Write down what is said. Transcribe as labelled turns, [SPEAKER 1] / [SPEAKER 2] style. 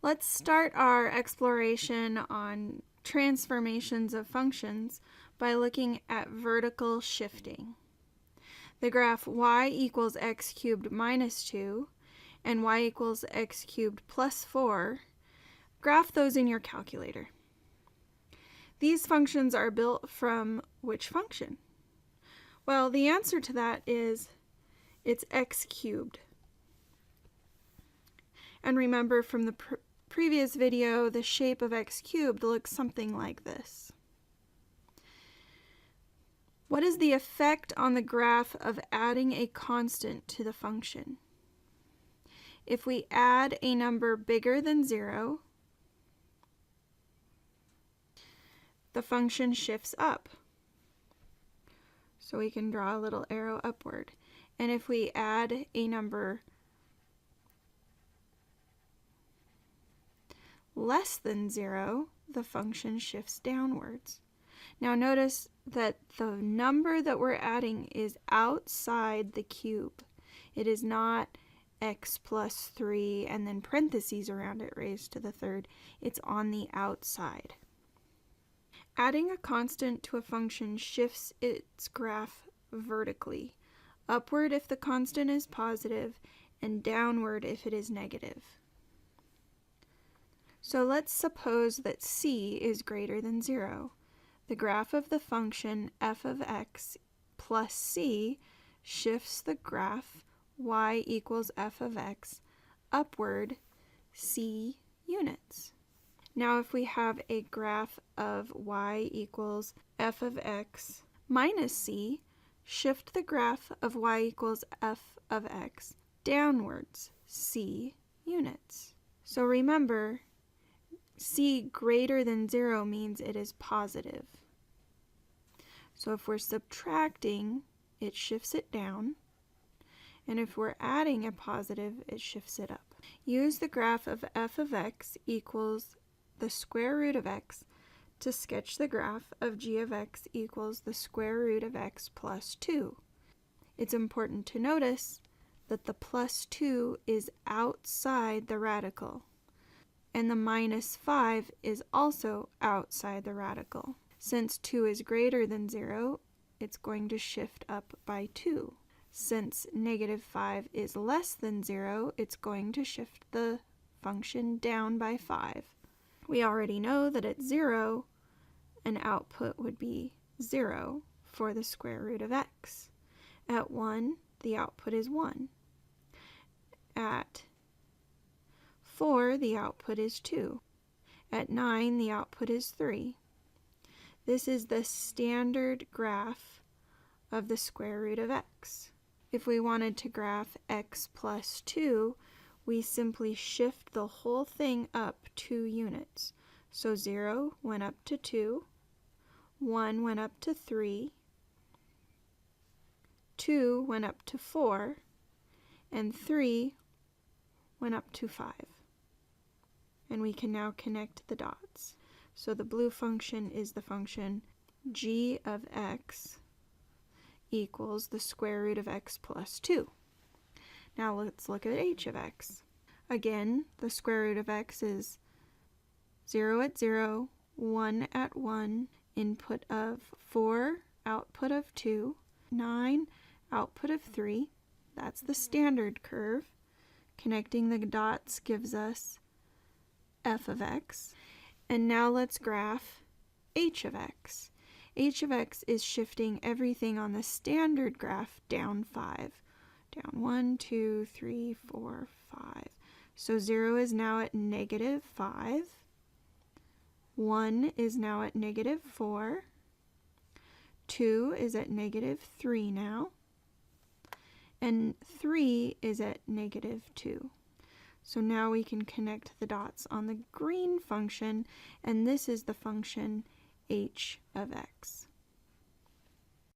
[SPEAKER 1] Let's start our exploration on transformations of functions by looking at vertical shifting. The graph y equals x cubed minus 2 and y equals x cubed plus 4, graph those in your calculator. These functions are built from which function? Well, the answer to that is it's x cubed. And remember from the previous video, the shape of x cubed looks something like this. What is the effect on the graph of adding a constant to the function? If we add a number bigger than 0, the function shifts up. So we can draw a little arrow upward. And if we add a number less than 0, the function shifts downwards. Now notice that the number that we're adding is outside the cube. It is not x plus 3 and then parentheses around it raised to the third. It's on the outside. Adding a constant to a function shifts its graph vertically, upward if the constant is positive and downward if it is negative. So let's suppose that c is greater than 0. The graph of the function f of x plus c shifts the graph y equals f of x upward c units. Now if we have a graph of y equals f of x minus c, shift the graph of y equals f of x downwards c units. So remember, c greater than 0 means it is positive. So if we're subtracting, it shifts it down. And if we're adding a positive, it shifts it up. Use the graph of f of x equals the square root of x to sketch the graph of g of x equals the square root of x plus 2. It's important to notice that the plus 2 is outside the radical, and the minus 5 is also outside the radical. Since 2 is greater than 0, it's going to shift up by 2. Since negative 5 is less than 0, it's going to shift the function down by 5. We already know that at 0, an output would be 0 for the square root of x. At 1, the output is 1. At 4, the output is 2. At 9, the output is 3. This is the standard graph of the square root of x. If we wanted to graph x plus 2, we simply shift the whole thing up 2 units. So 0 went up to 2, 1 went up to 3, 2 went up to 4, and 3 went up to 5. And we can now connect the dots. So the blue function is the function g of x equals the square root of x plus 2. Now let's look at h of x. Again, the square root of x is 0 at 0, 1 at 1, input of 4, output of 2, 9, output of 3. That's the standard curve. Connecting the dots gives us f of x. And now let's graph h of x. H of x is shifting everything on the standard graph down 5. Down 1, 2, 3, 4, 5. So 0 is now at negative 5. 1 is now at negative 4. 2 is at negative 3 now. And 3 is at negative 2. So now we can connect the dots on the green function, and this is the function h of x.